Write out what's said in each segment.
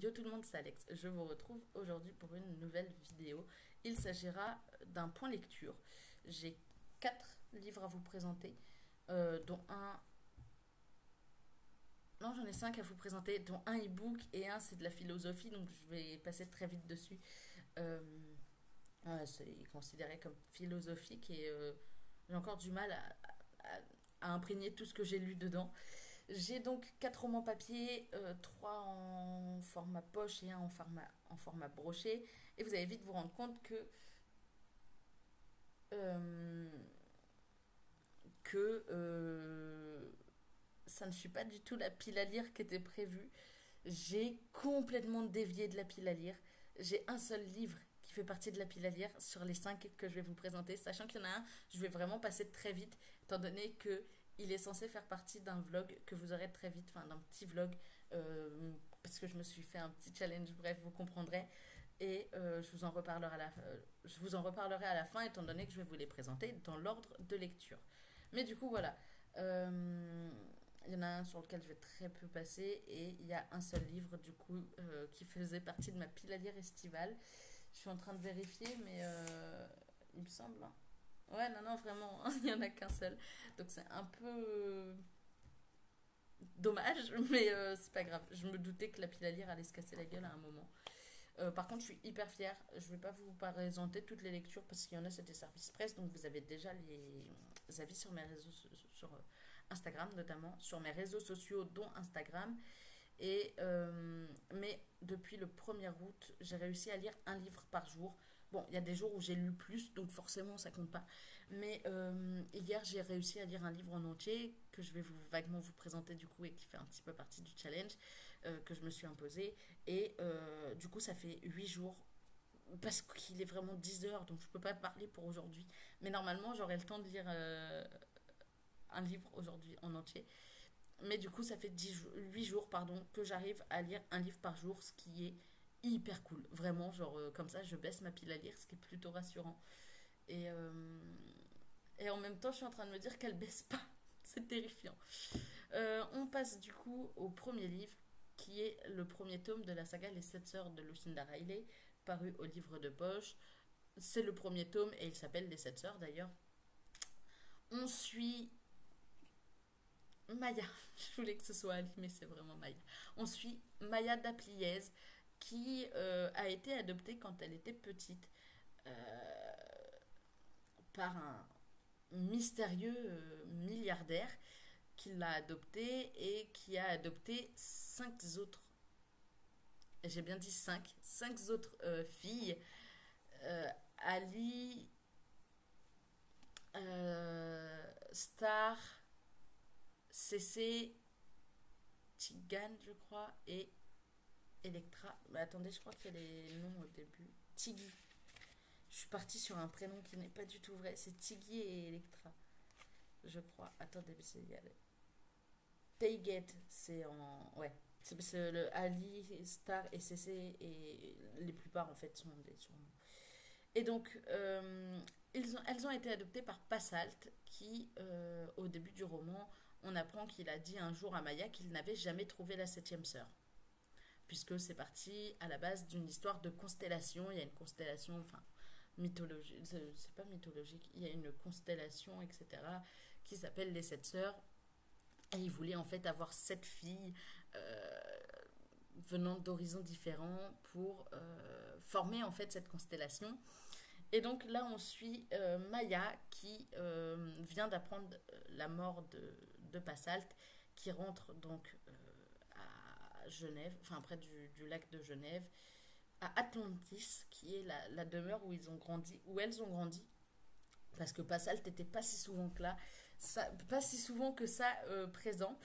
Yo tout le monde, c'est Alex. Je vous retrouve aujourd'hui pour une nouvelle vidéo. Il s'agira d'un point lecture. J'ai 4 livres à vous présenter, dont un... Non, j'en ai 5 à vous présenter, dont un e-book et un c'est de la philosophie, donc je vais passer très vite dessus. Euh, c'est considéré comme philosophique et j'ai encore du mal à imprégner tout ce que j'ai lu dedans. J'ai donc 4 romans papier, 3 en format poche et un en format broché. Et vous allez vite vous rendre compte euh, que ça ne suit pas du tout la pile à lire qui était prévue. J'ai complètement dévié de la pile à lire. J'ai un seul livre qui fait partie de la pile à lire sur les 5 que je vais vous présenter, sachant qu'il y en a un, je vais vraiment passer très vite, étant donné que il est censé faire partie d'un vlog que vous aurez très vite, enfin d'un petit vlog, parce que je me suis fait un petit challenge, bref, vous comprendrez. Et je vous en reparlerai à la fin, étant donné que je vais vous les présenter dans l'ordre de lecture. Mais du coup, voilà. Euh, il y en a un sur lequel je vais très peu passer et il y a un seul livre du coup qui faisait partie de ma pile à lire estivale. Je suis en train de vérifier mais il me semble, hein. Ouais, non, non, vraiment, il n'y en a qu'un seul. Donc c'est un peu dommage, mais c'est pas grave. Je me doutais que la pile à lire allait se casser la gueule à un moment. Par contre, je suis hyper fière. Je vais pas vous présenter toutes les lectures parce qu'il y en a, c'était service presse. Donc, vous avez déjà les avis sur mes réseaux, sur Instagram notamment, sur mes réseaux sociaux, dont Instagram. Mais depuis le 1er août, j'ai réussi à lire un livre par jour. Bon, il y a des jours où j'ai lu plus, donc forcément ça compte pas. Mais hier, j'ai réussi à lire un livre en entier que je vais vaguement vous présenter du coup et qui fait un petit peu partie du challenge que je me suis imposé. Et du coup, ça fait 8 jours parce qu'il est vraiment 10 heures, donc je peux pas parler pour aujourd'hui. Mais normalement, j'aurai le temps de lire un livre aujourd'hui en entier. Mais du coup, ça fait 8 jours pardon, que j'arrive à lire un livre par jour, ce qui est hyper cool. Vraiment, genre comme ça, je baisse ma pile à lire, ce qui est plutôt rassurant. Et, euh, et en même temps, je suis en train de me dire qu'elle baisse pas. C'est terrifiant. On passe du coup au premier livre, qui est le premier tome de la saga Les Sept Sœurs de Lucinda Riley, paru au livre de poche. C'est le premier tome et il s'appelle Les Sept Sœurs d'ailleurs. On suit Maya, je voulais que ce soit Ali, mais c'est vraiment Maya. On suit Maya Dapliez, qui a été adoptée quand elle était petite euh, par un mystérieux milliardaire qui l'a adoptée et qui a adopté 5 autres, j'ai bien dit 5 autres filles. Ali, Star, CC, Tigan, je crois, et Electra. Mais attendez, je crois qu'il y a les noms au début. Tiggy. Je suis partie sur un prénom qui n'est pas du tout vrai. C'est Tiggy et Electra, je crois. Attendez, c'est Taygate, c'est en. Ouais. C'est le Ali, Star et CC, et les plupart en fait sont des surnoms. Et donc, elles ont été adoptées par Passalt, qui, au début du roman, on apprend qu'il a dit un jour à Maya qu'il n'avait jamais trouvé la septième sœur. Puisque c'est parti à la base d'une histoire de constellation. Il y a une constellation, enfin, mythologique, c'est pas mythologique, il y a une constellation, etc., qui s'appelle les sept sœurs. Et il voulait en fait avoir 7 filles euh, venant d'horizons différents pour former en fait cette constellation. Et donc là, on suit Maya qui vient d'apprendre la mort de Passalt, qui rentre donc à Genève, enfin près du lac de Genève, à Atlantis, qui est la demeure où ils ont grandi, où elles ont grandi, parce que Passalt n'était pas si souvent que là, pas si souvent que ça présent.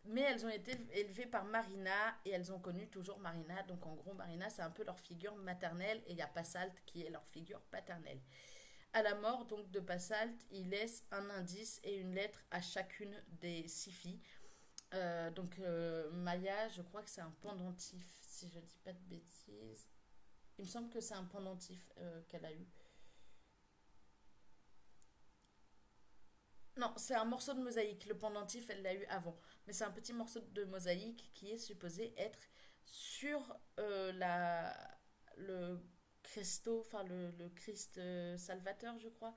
Mais elles ont été élevées par Marina et elles ont connu toujours Marina. Donc en gros, Marina, c'est un peu leur figure maternelle et il y a Passalt qui est leur figure paternelle. À la mort donc de Passalt, il laisse un indice et une lettre à chacune des 6 filles. Maya, je crois que c'est un pendentif, si je dis pas de bêtises. Il me semble que c'est un pendentif qu'elle a eu. Non, c'est un morceau de mosaïque. Le pendentif, elle l'a eu avant. Mais c'est un petit morceau de mosaïque qui est supposé être sur le Christo, enfin le Christ Salvateur, je crois,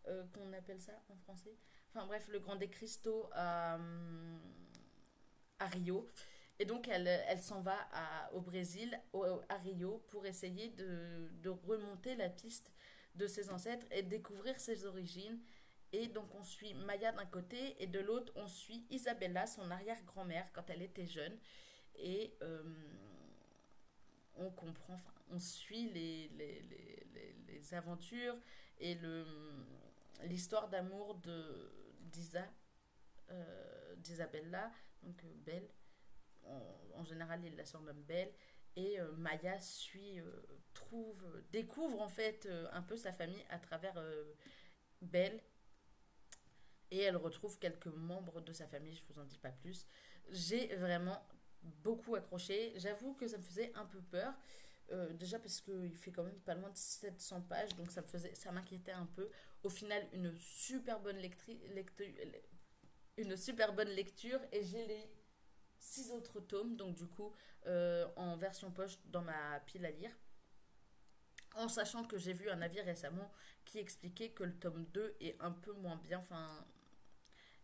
qu'on appelle ça en français. Enfin bref, le Grand des Cristaux à Rio. Et donc elle s'en va au Brésil, à Rio, pour essayer de remonter la piste de ses ancêtres et découvrir ses origines. Et donc on suit Maya d'un côté et de l'autre on suit Isabella, son arrière-grand-mère, quand elle était jeune. Et on comprend, enfin, on suit les aventures et l'histoire d'amour d'Isabella, donc Belle. En général, il la surnomme Belle. Et Maya découvre en fait un peu sa famille à travers Belle. Et elle retrouve quelques membres de sa famille, je vous en dis pas plus. J'ai vraiment beaucoup accroché. J'avoue que ça me faisait un peu peur. Déjà parce qu'il fait quand même pas loin de 700 pages, donc ça m'inquiétait un peu. Au final, une super bonne lecture, et j'ai les 6 autres tomes, donc du coup, en version poche dans ma pile à lire. En sachant que j'ai vu un avis récemment qui expliquait que le tome 2 est un peu moins bien. Enfin,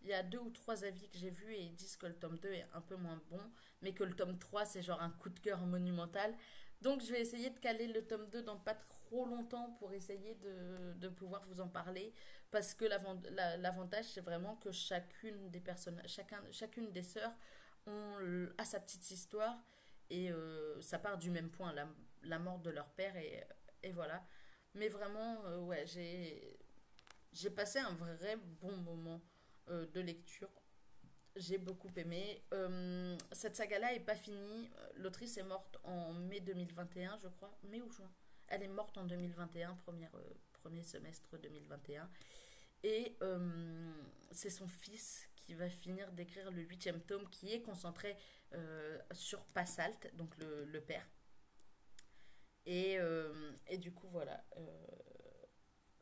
il y a 2 ou 3 avis que j'ai vus et ils disent que le tome 2 est un peu moins bon, mais que le tome 3 c'est genre un coup de cœur monumental. Donc je vais essayer de caler le tome 2 dans pas trop longtemps pour essayer de pouvoir vous en parler. Parce que l'avantage c'est vraiment que chacune des personnes, chacune des sœurs a sa petite histoire. Et ça part du même point, la mort de leur père. Et voilà. Mais vraiment, ouais, j'ai passé un vrai bon moment de lecture. J'ai beaucoup aimé. Cette saga-là est pas finie. L'autrice est morte en mai 2021, je crois. Mai ou juin. Elle est morte en 2021, premier semestre 2021. Et c'est son fils qui va finir d'écrire le 8e tome, qui est concentré sur Passalte, donc le père. Et du coup, voilà.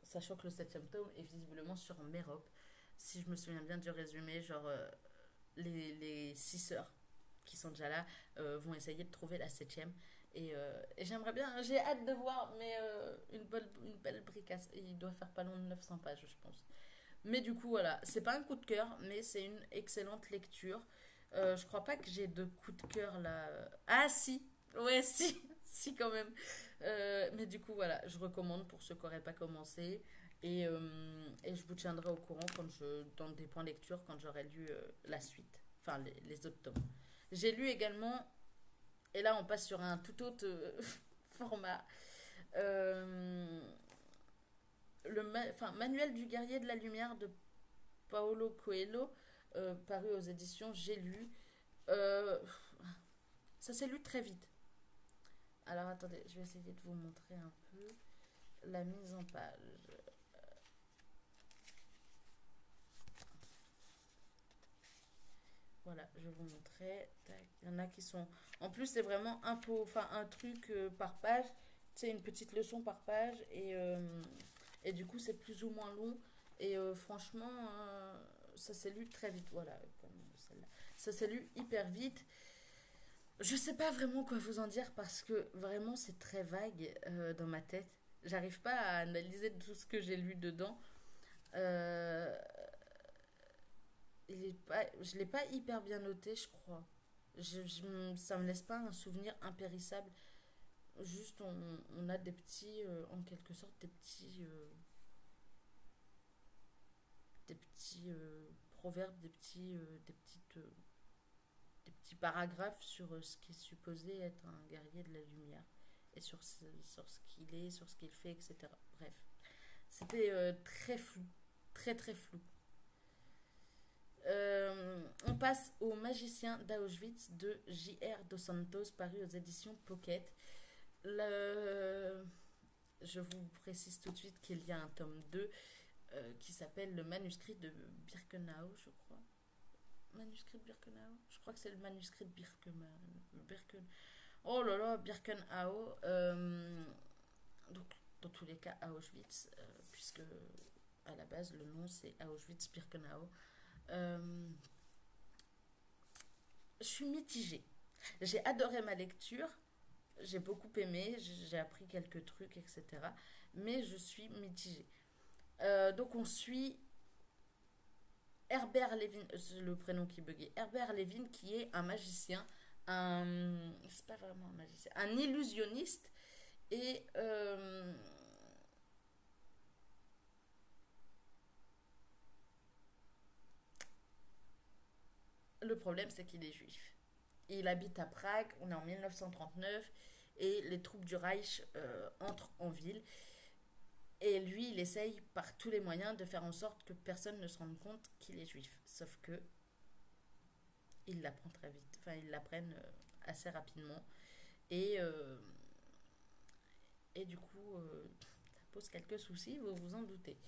Sachant que le 7e tome est visiblement sur Mérope. Si je me souviens bien du résumé, genre les 6 sœurs qui sont déjà là vont essayer de trouver la 7e. Et j'aimerais bien, j'ai hâte de voir, mais une belle bricasse. Il doit faire pas loin de 900 pages, je pense. Mais du coup, voilà, c'est pas un coup de cœur, mais c'est une excellente lecture. Je crois pas que j'ai de coup de cœur là. Ah, si! Ouais, si! Si, quand même. Mais du coup, voilà, je recommande pour ceux qui n'auraient pas commencé. Et je vous tiendrai au courant dans des points lecture quand j'aurai lu la suite. Enfin, les autres tomes. J'ai lu également, et là on passe sur un tout autre format, euh, Manuel du guerrier de la lumière de Paolo Coelho, paru aux éditions J'ai lu. Euh, Ça s'est lu très vite. Alors attendez, je vais essayer de vous montrer un peu la mise en page. Voilà, je vais vous montrer. Tac. Il y en a qui sont. En plus, c'est vraiment un truc par page. C'est une petite leçon par page. Et du coup, c'est plus ou moins long. Et franchement, ça s'est lu très vite. Voilà, comme celle-là. Ça s'est lu hyper vite. Je sais pas vraiment quoi vous en dire parce que vraiment, c'est très vague dans ma tête. J'arrive pas à analyser tout ce que j'ai lu dedans. Euh, je l'ai pas hyper bien noté, je crois. Ça me laisse pas un souvenir impérissable. Juste, on a des petits, en quelque sorte, des petits proverbes, des petits paragraphes sur ce qui est supposé être un guerrier de la lumière et sur ce qu'il est, sur ce qu'il fait, etc. Bref, c'était très flou, très très flou. On passe au Magicien d'Auschwitz de J.R. Dos Santos, paru aux éditions Pocket. Le... Je vous précise tout de suite qu'il y a un tome 2 qui s'appelle le manuscrit de Birkenau, je crois. Manuscrit de Birkenau. Je crois que c'est le manuscrit de Oh là là, Birkenau. Donc, dans tous les cas, Auschwitz, puisque à la base, le nom c'est Auschwitz-Birkenau. Je suis mitigée. J'ai adoré ma lecture, j'ai beaucoup aimé, j'ai appris quelques trucs, etc. Mais je suis mitigée. Donc on suit Herbert Levin, c'est le prénom qui buguait, Herbert Levin qui est un magicien, c'est pas vraiment un magicien, un illusionniste et le problème c'est qu'il est juif. Il habite à Prague, on est en 1939 et les troupes du Reich entrent en ville. Et lui, il essaye par tous les moyens de faire en sorte que personne ne se rende compte qu'il est juif. Sauf que il l'apprend très vite. Enfin, ils l'apprennent assez rapidement. Et, euh, et du coup, ça pose quelques soucis, vous vous en doutez.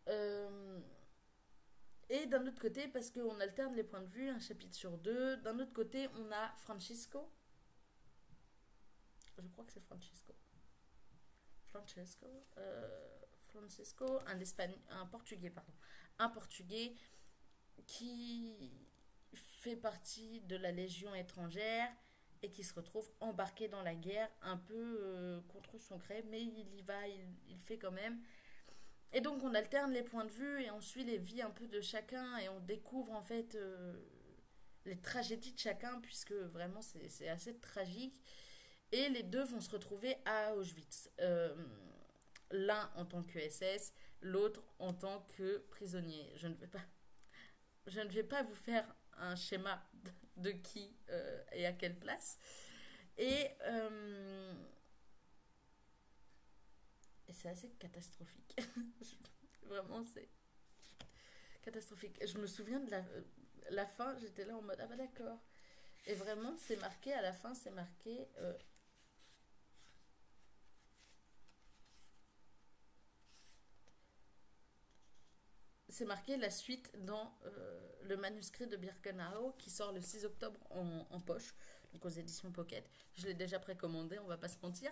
Euh, et d'un autre côté, parce qu'on alterne les points de vue, un chapitre sur deux, d'un autre côté, on a Francisco. Je crois que c'est Francisco. Francesco. Francisco, un portugais, pardon. Un portugais qui fait partie de la Légion étrangère et qui se retrouve embarqué dans la guerre un peu contre son gré, mais il y va, il fait quand même. Et donc on alterne les points de vue et on suit les vies un peu de chacun et on découvre en fait les tragédies de chacun puisque vraiment c'est assez tragique. Et les deux vont se retrouver à Auschwitz. L'un en tant que SS, l'autre en tant que prisonnier. Je ne vais pas vous faire un schéma de qui et à quelle place. Et, euh, et c'est assez catastrophique. Vraiment, c'est catastrophique. Je me souviens de la fin, j'étais là en mode ah bah d'accord. Et vraiment, c'est marqué à la fin, c'est marqué la suite dans le manuscrit de Birkenau qui sort le 6 octobre en poche, donc aux éditions Pocket. Je l'ai déjà précommandé, on va pas se mentir.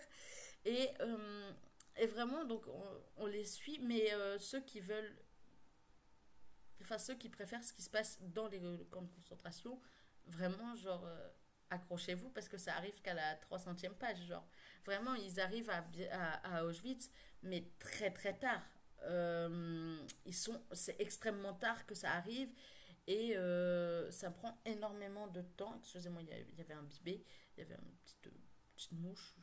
Et, euh, et vraiment, donc on les suit, mais ceux qui veulent, enfin ceux qui préfèrent ce qui se passe dans les camps de concentration, vraiment, genre, accrochez-vous parce que ça arrive qu'à la 300e page, genre. Vraiment, ils arrivent à Auschwitz, mais très très tard. C'est extrêmement tard que ça arrive et ça prend énormément de temps. Excusez-moi, il y avait un bibé, il y avait une petite mouche,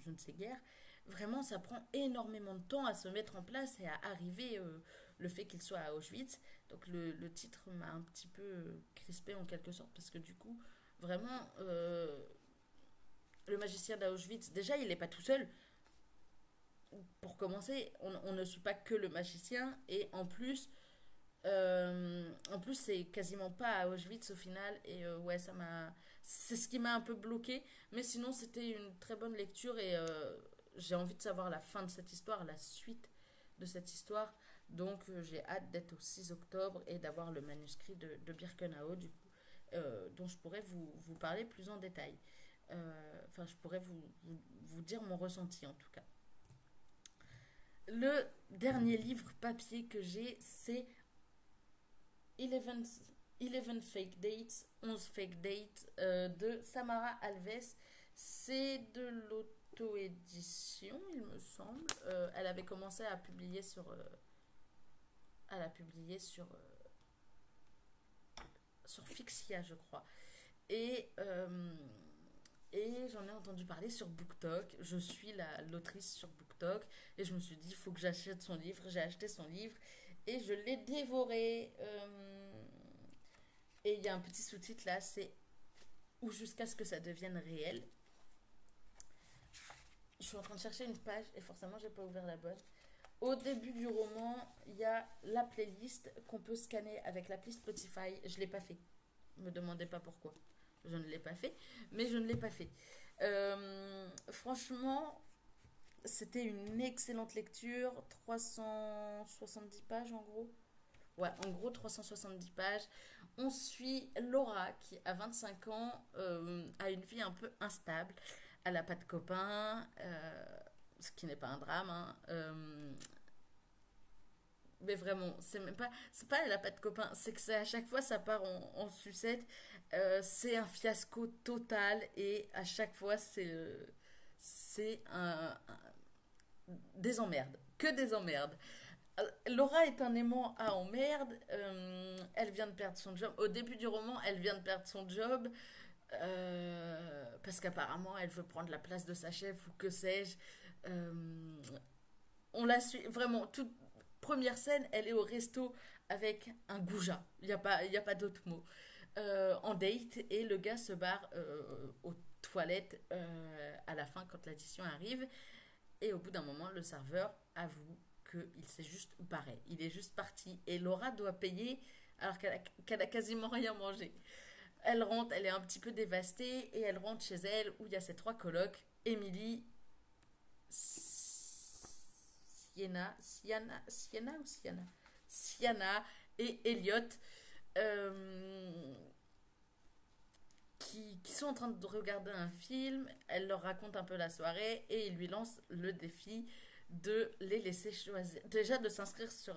je ne sais guère. Vraiment, ça prend énormément de temps à se mettre en place et à arriver le fait qu'il soit à Auschwitz. Donc le titre m'a un petit peu crispé en quelque sorte parce que du coup, vraiment, le magicien d'Auschwitz, déjà, il n'est pas tout seul. Pour commencer, on ne suit pas que le magicien et en plus c'est quasiment pas à Auschwitz au final et ouais c'est ce qui m'a un peu bloqué mais sinon c'était une très bonne lecture et j'ai envie de savoir la fin de cette histoire, la suite de cette histoire donc j'ai hâte d'être au 6 octobre et d'avoir le manuscrit de Birkenau du coup dont je pourrais vous parler plus en détail. Enfin je pourrais vous dire mon ressenti en tout cas. Le dernier livre papier que j'ai, c'est 11, 11 Fake Dates, 11 Fake Dates de Samara Alves. C'est de l'auto-édition, il me semble. Elle avait commencé à publier elle a publié sur Fixia, je crois. Et, euh, et j'en ai entendu parler sur BookTok. Je suis l'autrice sur BookTok. Et je me suis dit, il faut que j'achète son livre. J'ai acheté son livre et je l'ai dévoré. Et il y a un petit sous-titre là, c'est ou jusqu'à ce que ça devienne réel. Je suis en train de chercher une page et forcément j'ai pas ouvert la bonne. Au début du roman, il y a la playlist qu'on peut scanner avec l'appli Spotify. Je l'ai pas fait. Me demandez pas pourquoi. Je ne l'ai pas fait, mais je ne l'ai pas fait. Franchement, c'était une excellente lecture. 370 pages en gros. Ouais, en gros 370 pages. On suit Laura qui a 25 ans, a une vie un peu instable. Elle n'a pas de copain, ce qui n'est pas un drame. Hein. Mais vraiment, c'est pas elle a pas de copain, c'est que à chaque fois ça part en sucette. C'est un fiasco total et à chaque fois c'est des emmerdes, que des emmerdes. Laura est un aimant à emmerde. Elle vient de perdre son job. Au début du roman, elle vient de perdre son job parce qu'apparemment elle veut prendre la place de sa chef ou que sais-je. Euh, on la suit vraiment. Toute première scène, elle est au resto avec un goujat. Il y a pas d'autre mot. En date et le gars se barre aux toilettes à la fin quand l'addition arrive. Et au bout d'un moment, le serveur avoue qu'il s'est juste barré. Il est juste parti. Et Laura doit payer alors qu'elle a quasiment rien mangé. Elle rentre, elle est un petit peu dévastée et elle rentre chez elle où il y a ses trois colocs, Emily, Sienna et Elliot, euh, qui sont en train de regarder un film. Elle leur raconte un peu la soirée et il lui lance le défi de les laisser choisir, déjà de s'inscrire sur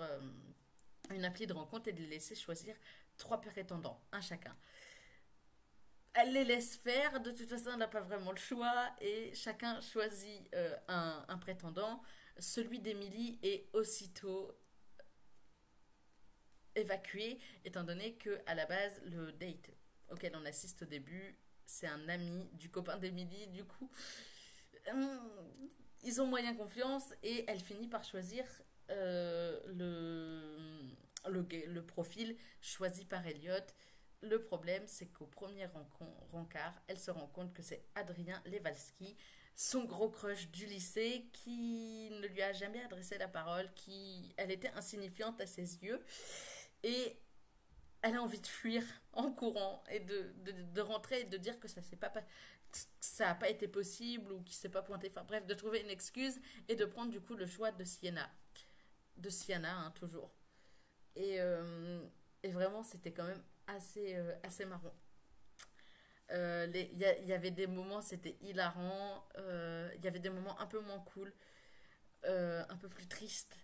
une appli de rencontre et de les laisser choisir trois prétendants, un chacun. Elle les laisse faire, de toute façon elle n'a pas vraiment le choix et chacun choisit un prétendant. Celui d'Emily est aussitôt évacué étant donné que à la base le date auquel on assiste au début c'est un ami du copain d'Emily, du coup hum, ils ont moyen confiance et elle finit par choisir le profil choisi par Elliot. Le problème, c'est qu'au premier rencard, elle se rend compte que c'est Adrien Lewalski, son gros crush du lycée, qui ne lui a jamais adressé la parole, qui, elle était insignifiante à ses yeux, et elle a envie de fuir en courant et de rentrer et de dire que ça n'a pas été possible ou qu'il s'est pas pointé. Enfin bref, de trouver une excuse et de prendre du coup le choix de Sienna. De Sienna, hein, toujours. Et, euh, et vraiment, c'était quand même assez marrant. Il y avait des moments, c'était hilarant. Il y avait des moments un peu moins cool, un peu plus tristes.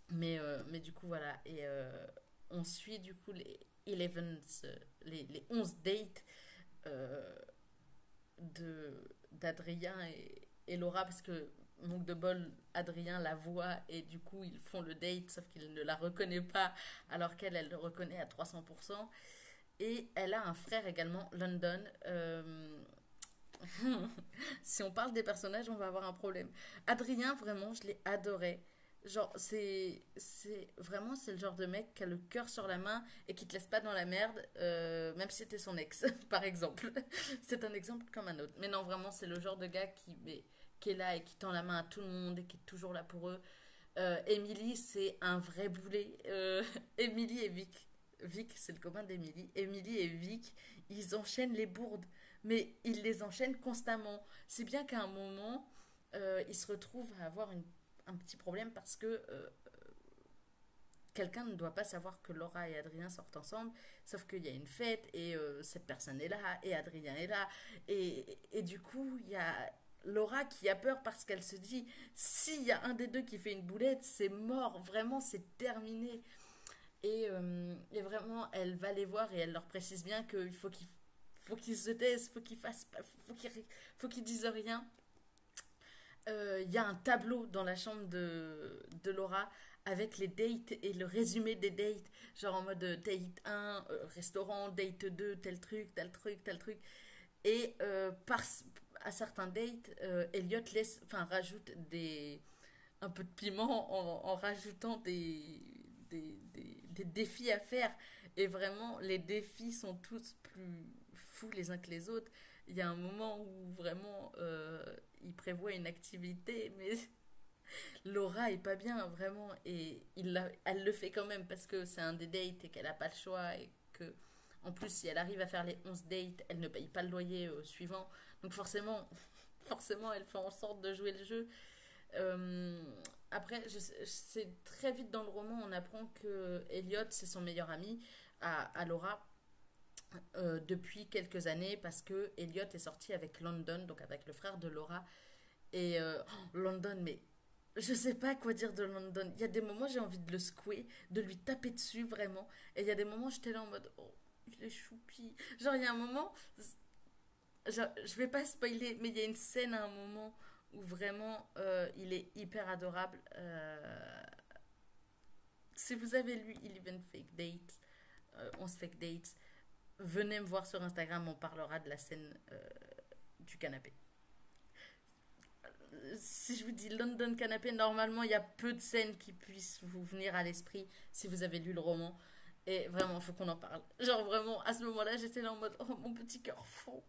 Mais du coup, voilà. On suit du coup les 11 dates euh, d'Adrien et Laura parce que manque de bol, Adrien la voit et du coup ils font le date sauf qu'il ne la reconnaît pas alors elle le reconnaît à 300%. Et elle a un frère également, London. Si on parle des personnages, on va avoir un problème. Adrien, vraiment, je l'ai adoré. Genre, c'est le genre de mec qui a le cœur sur la main et qui te laisse pas dans la merde, même si c'était son ex, par exemple. C'est un exemple comme un autre. Mais non, vraiment, c'est le genre de gars qui est là et qui tend la main à tout le monde et qui est toujours là pour eux. Emily, c'est un vrai boulet. Emily et Vic. Vic, c'est le copain d'Emily. Emily et Vic, ils enchaînent les bourdes. Mais ils les enchaînent constamment. C'est bien qu'à un moment, ils se retrouvent à avoir un petit problème parce que quelqu'un ne doit pas savoir que Laura et Adrien sortent ensemble, sauf qu'il y a une fête et cette personne est là et Adrien est là. Et du coup, il y a Laura qui a peur parce qu'elle se dit, s'il y a un des deux qui fait une boulette, c'est mort, vraiment, c'est terminé. Et vraiment, elle va les voir et elle leur précise bien qu'il faut qu'ils se taisent, faut qu'ils disent rien. Il y a un tableau dans la chambre de Laura avec les dates et le résumé des dates, genre en mode date 1, restaurant, date 2, tel truc, tel truc, tel truc. Et à certains dates, Elliot rajoute un peu de piment en rajoutant des défis à faire. Et vraiment, les défis sont tous plus fous les uns que les autres. Il y a un moment où vraiment il prévoit une activité, mais Laura est pas bien, vraiment. Et elle le fait quand même parce que c'est un des dates et qu'elle a pas le choix. Et que, en plus, si elle arrive à faire les 11 dates, elle ne paye pas le loyer suivant. Donc forcément, forcément, elle fait en sorte de jouer le jeu. Euh, Après, c'est très vite dans le roman, on apprend que Elliot, c'est son meilleur ami à Laura depuis quelques années parce que Elliot est sorti avec London, donc avec le frère de Laura. Et London, mais je sais pas quoi dire de London. Il y a des moments, j'ai envie de le secouer, de lui taper dessus, vraiment. Et il y a des moments, j'étais là en mode, oh, il est choupi. Genre, il y a un moment, genre, je vais pas spoiler, mais il y a une scène à un moment où vraiment, il est hyper adorable. Si vous avez lu Eleven Fake Dates, 11 Fake Dates, venez me voir sur Instagram, on parlera de la scène du canapé. Si je vous dis London Canapé, normalement, il y a peu de scènes qui puissent vous venir à l'esprit si vous avez lu le roman. Et vraiment, il faut qu'on en parle. Genre, vraiment, à ce moment-là, j'étais là en mode, oh, mon petit cœur fond.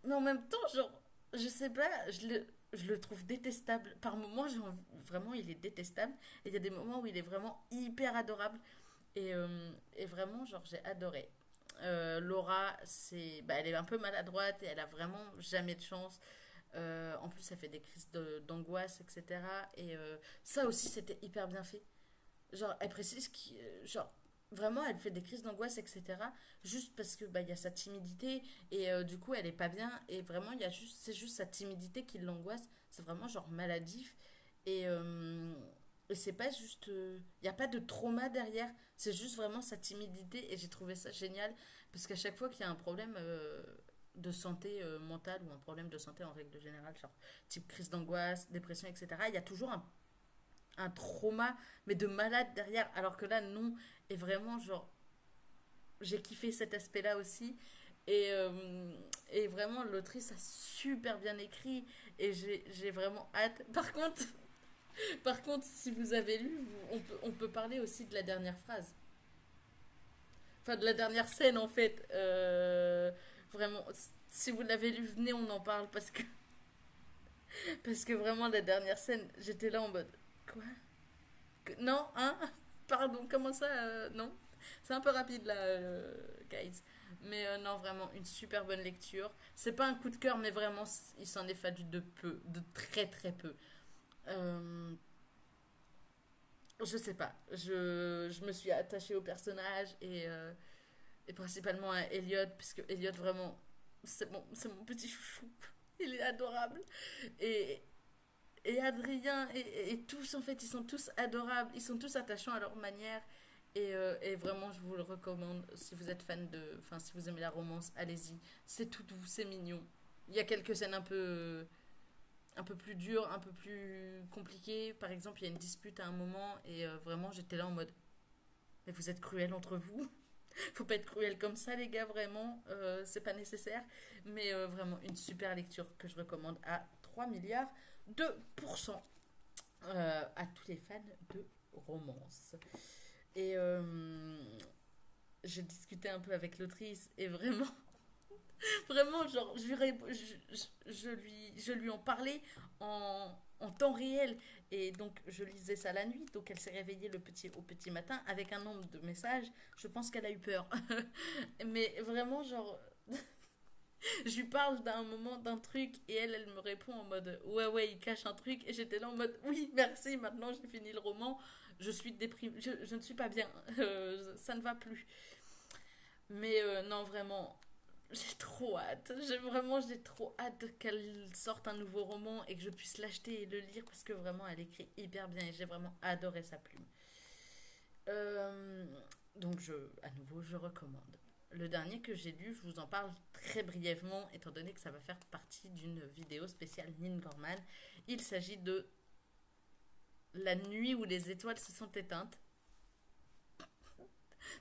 Mais en même temps, genre, je sais pas, je le trouve détestable. Par moments, vraiment, il est détestable. Et il y a des moments où il est vraiment hyper adorable. Et vraiment, genre, j'ai adoré. Laura, bah, elle est un peu maladroite et elle a vraiment jamais de chance. En plus, elle fait des crises d'angoisse, etc. Et ça aussi, c'était hyper bien fait. Genre, elle précise que, genre, vraiment, elle fait des crises d'angoisse, etc. Juste parce que, bah, il y a sa timidité et du coup, elle est pas bien. Et vraiment, c'est juste sa timidité qui l'angoisse. C'est vraiment, genre, maladif. Et, euh, et c'est pas juste. Il n'y a pas de trauma derrière. C'est juste vraiment sa timidité. Et j'ai trouvé ça génial. Parce qu'à chaque fois qu'il y a un problème de santé mentale ou un problème de santé en règle générale, genre type crise d'angoisse, dépression, etc., il y a toujours un trauma, mais de malade derrière. Alors que là, non. Et vraiment, genre, j'ai kiffé cet aspect-là aussi. Et vraiment, l'autrice a super bien écrit. Et j'ai vraiment hâte. Par contre, si vous avez lu, on peut parler aussi de la dernière phrase. Enfin, de la dernière scène, en fait. Vraiment, si vous l'avez lu, venez, on en parle. Parce que vraiment, la dernière scène, j'étais là en mode. Quoi? Non, hein? Pardon, comment ça? Non. C'est un peu rapide là, guys. Mais non, vraiment, une super bonne lecture. C'est pas un coup de cœur, mais vraiment, il s'en est fallu de peu, de très très peu. Euh, je sais pas. Je me suis attachée au personnage et principalement à Elliot, puisque Elliot, vraiment, c'est mon petit chouchou. Il est adorable. Et, et Adrien et tous, en fait, ils sont tous adorables. Ils sont tous attachants à leur manière. Et vraiment, je vous le recommande. Si vous êtes fan de. Enfin, si vous aimez la romance, allez-y. C'est tout doux, c'est mignon. Il y a quelques scènes un peu plus dures, un peu plus compliquées. Par exemple, il y a une dispute à un moment et vraiment, j'étais là en mode. Mais vous êtes cruels entre vous. Faut pas être cruel comme ça, les gars, vraiment. C'est pas nécessaire. Mais vraiment, une super lecture que je recommande à 3 milliards de pourcents à tous les fans de romance. Et je discutais un peu avec l'autrice et vraiment, vraiment, genre, je lui en parlais en temps réel. Et donc, je lisais ça la nuit. Donc, elle s'est réveillée au petit matin avec un nombre de messages. Je pense qu'elle a eu peur. Mais vraiment, genre, je lui parle d'un moment, d'un truc, et elle me répond en mode ouais, ouais, il cache un truc. Et j'étais là en mode oui, merci, maintenant j'ai fini le roman. Je suis déprimée, je ne suis pas bien. Ça ne va plus. Mais non, vraiment, j'ai trop hâte. J'ai trop hâte qu'elle sorte un nouveau roman et que je puisse l'acheter et le lire parce que vraiment, elle écrit hyper bien et j'ai vraiment adoré sa plume. Euh, donc, à nouveau, je recommande. Le dernier que j'ai lu, je vous en parle très brièvement, étant donné que ça va faire partie d'une vidéo spéciale Nin Gorman. Il s'agit de La nuit où les étoiles se sont éteintes.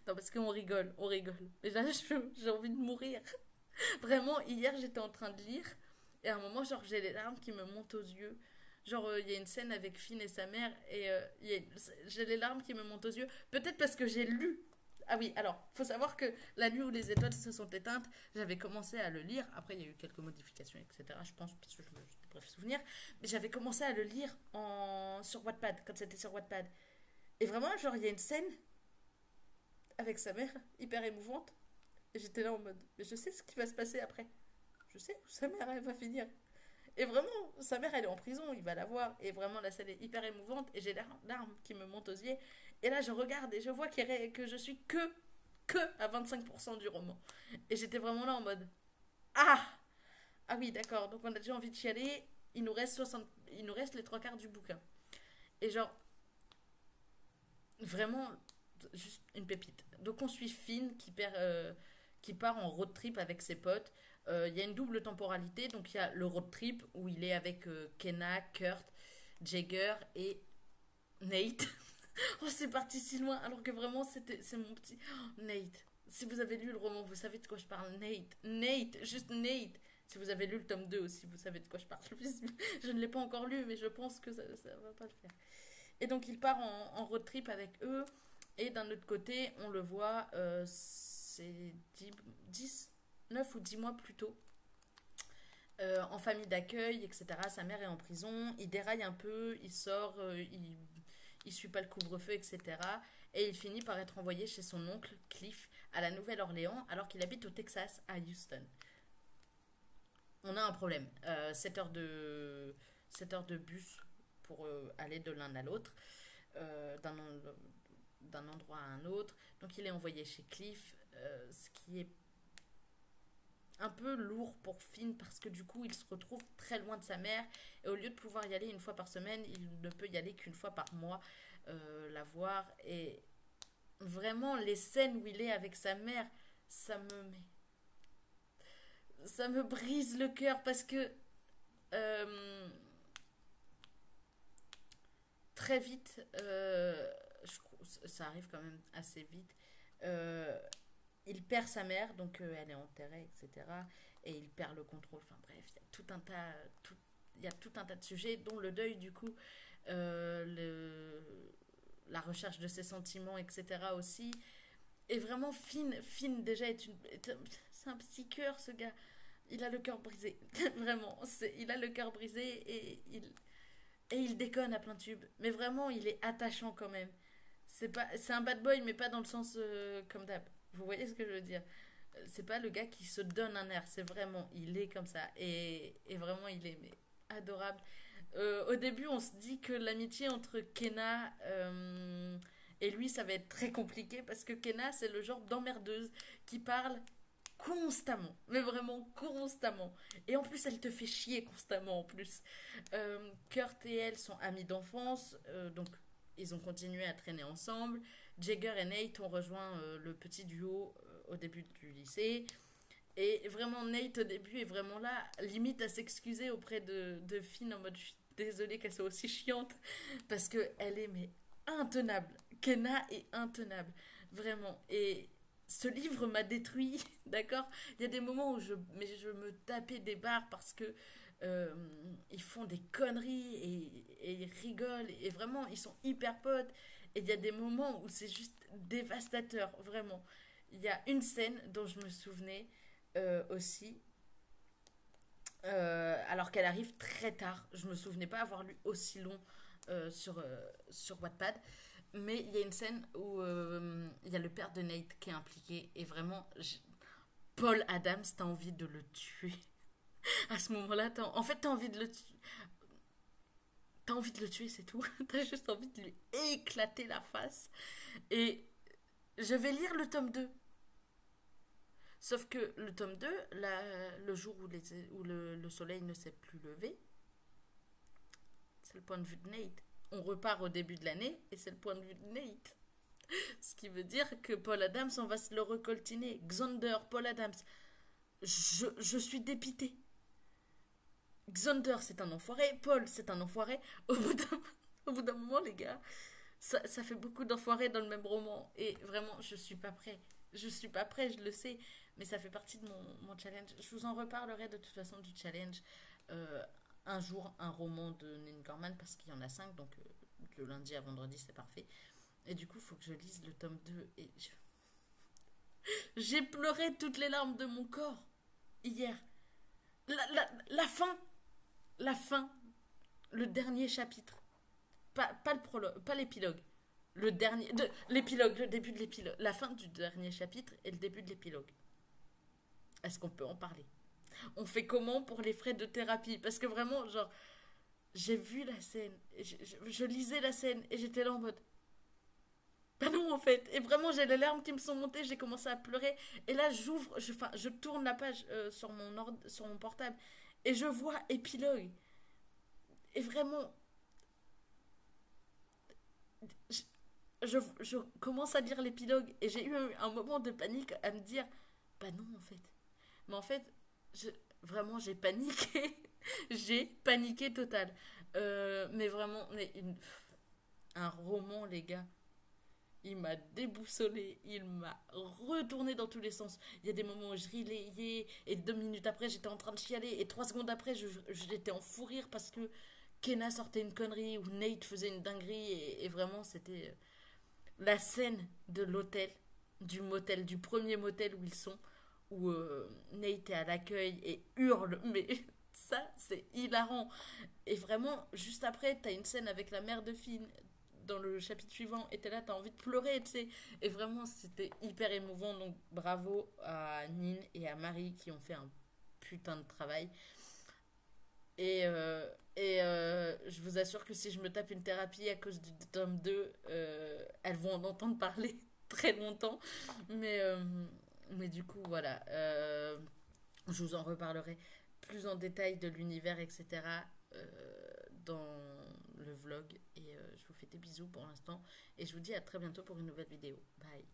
Non, parce qu'on rigole, on rigole. Mais là, j'ai envie de mourir. Vraiment, hier, j'étais en train de lire, et à un moment, genre, j'ai les larmes qui me montent aux yeux. Genre, il y a une scène avec Finn et sa mère, et j'ai les larmes qui me montent aux yeux. Peut-être parce que j'ai lu. Ah oui, alors, faut savoir que La nuit où les étoiles se sont éteintes, j'avais commencé à le lire. Après, il y a eu quelques modifications, etc. Je pense, parce que j'ai des brefs souvenirs. Mais j'avais commencé à le lire sur Wattpad, quand c'était sur Wattpad. Et vraiment, genre, il y a une scène avec sa mère, hyper émouvante. Et j'étais là en mode, mais je sais ce qui va se passer après. Je sais où sa mère, elle va finir. Et vraiment, sa mère, elle est en prison, il va la voir. Et vraiment, la scène est hyper émouvante. Et j'ai les larmes qui me montent aux yeux. Et là, je regarde et je vois que je suis que à 25% du roman. Et j'étais vraiment là en mode, ah ah oui, d'accord. Donc on a déjà envie de chialer. Il nous reste les trois quarts du bouquin. Et genre, vraiment, juste une pépite. Donc on suit Finn qui part en road trip avec ses potes. Il y a une double temporalité, donc il y a le road trip où il est avec Kenna, Kurt, Jagger et Nate. Oh, c'est parti si loin, alors que vraiment c'est mon petit Nate. Si vous avez lu le roman, vous savez de quoi je parle. Nate, juste Nate. Si vous avez lu le tome 2 aussi, vous savez de quoi je parle. Je ne l'ai pas encore lu, mais je pense que ça va pas le faire. Et donc il part en road trip avec eux. Et d'un autre côté, on le voit, c'est 10, 9 ou 10 mois plus tôt, en famille d'accueil, etc. Sa mère est en prison, il déraille un peu, il sort, il suit pas le couvre-feu, etc. Et il finit par être envoyé chez son oncle Cliff à la Nouvelle-Orléans alors qu'il habite au Texas, à Houston. On a un problème. 7 heures de bus pour aller de l'un à l'autre, d'un endroit à un autre. Donc il est envoyé chez Cliff, ce qui est un peu lourd pour Finn parce que du coup il se retrouve très loin de sa mère et au lieu de pouvoir y aller une fois par semaine, il ne peut y aller qu'une fois par mois la voir. Et vraiment les scènes où il est avec sa mère, ça me met ça me brise le cœur parce que euh, très vite, ça arrive quand même assez vite, euh, il perd sa mère, donc elle est enterrée, etc. Et il perd le contrôle. Enfin bref, il y a tout un tas de sujets, dont le deuil du coup, la recherche de ses sentiments, etc. aussi. Et vraiment, Finn déjà c'est un petit cœur, ce gars. Il a le cœur brisé, vraiment. Il a le cœur brisé et il déconne à plein tube. Mais vraiment, il est attachant quand même. C'est un bad boy, mais pas dans le sens comme d'hab. Vous voyez ce que je veux dire? C'est pas le gars qui se donne un air, c'est vraiment, il est comme ça. Et vraiment, il est mais, adorable. Au début, on se dit que l'amitié entre Kenna et lui, ça va être très compliqué parce que Kenna, c'est le genre d'emmerdeuse qui parle constamment, mais vraiment constamment. Et en plus, elle te fait chier constamment en plus. Kurt et elle sont amis d'enfance, donc ils ont continué à traîner ensemble. Jagger et Nate ont rejoint le petit duo au début du lycée. Et vraiment, Nate au début est vraiment là, limite à s'excuser auprès de Finn en mode je suis désolée qu'elle soit aussi chiante parce qu'elle est mais intenable. Kenna est intenable, vraiment. Et ce livre m'a détruit, d'accord. Il y a des moments où je me tapais des barres parce que euh, ils font des conneries et ils rigolent et vraiment ils sont hyper potes. Et il y a des moments où c'est juste dévastateur, vraiment. Il y a une scène dont je me souvenais aussi, alors qu'elle arrive très tard. Je me souvenais pas avoir lu aussi long sur Wattpad. Mais il y a une scène où il y a le père de Nate qui est impliqué et vraiment, Paul Adams, t'as envie de le tuer. À ce moment-là, en fait, t'as envie de le tuer. T'as envie de le tuer, c'est tout. T'as juste envie de lui éclater la face. Et je vais lire le tome 2. Sauf que le tome 2, le jour où le soleil ne s'est plus levé, c'est le point de vue de Nate. On repart au début de l'année et c'est le point de vue de Nate. Ce qui veut dire que Paul Adams, on va se le recoltiner. Xander, Paul Adams. Je suis dépité. Xander, c'est un enfoiré. Paul, c'est un enfoiré. Au bout d'un moment, les gars, ça fait beaucoup d'enfoirés dans le même roman. Et vraiment, je suis pas prêt. Je suis pas prêt, je le sais. Mais ça fait partie de mon challenge. Je vous en reparlerai de toute façon du challenge. Un jour, un roman de Neil Gaiman, parce qu'il y en a 5. Donc, de lundi à vendredi, c'est parfait. Et du coup, il faut que je lise le tome 2. Et j'ai pleuré toutes les larmes de mon corps hier. La fin. La fin. Le dernier chapitre. Pas le prologue, pas l'épilogue. L'épilogue, le début de l'épilogue. La fin du dernier chapitre et le début de l'épilogue. Est-ce qu'on peut en parler? On fait comment pour les frais de thérapie? Parce que vraiment, genre, j'ai vu la scène. Je lisais la scène et j'étais là en mode. Bah non, en fait. Et vraiment, j'ai les larmes qui me sont montées, j'ai commencé à pleurer. Et là, je tourne la page sur mon portable et je vois épilogue. Et vraiment, je, je commence à lire l'épilogue et j'ai eu un moment de panique à me dire, bah non en fait. Mais en fait, je, vraiment j'ai paniqué. J'ai paniqué total. Mais vraiment, un roman, les gars. Il m'a déboussolé, il m'a retourné dans tous les sens. Il y a des moments où je riais et 2 minutes après j'étais en train de chialer et 3 secondes après j'étais en fou rire parce que Kenna sortait une connerie ou Nate faisait une dinguerie et vraiment c'était la scène de l'hôtel, du motel, du premier motel où ils sont, où Nate est à l'accueil et hurle, mais ça c'est hilarant. Et vraiment, juste après, t'as une scène avec la mère de Finn dans le chapitre suivant, et t'es là, t'as envie de pleurer, tu sais. Et vraiment, c'était hyper émouvant. Donc, bravo à Nin et à Marie qui ont fait un putain de travail. Je vous assure que si je me tape une thérapie à cause du tome 2, elles vont en entendre parler très longtemps. Mais, euh, mais du coup, voilà. Je vous en reparlerai plus en détail de l'univers, etc. Dans le vlog. Et je vous fais des bisous pour l'instant. Et je vous dis à très bientôt pour une nouvelle vidéo. Bye.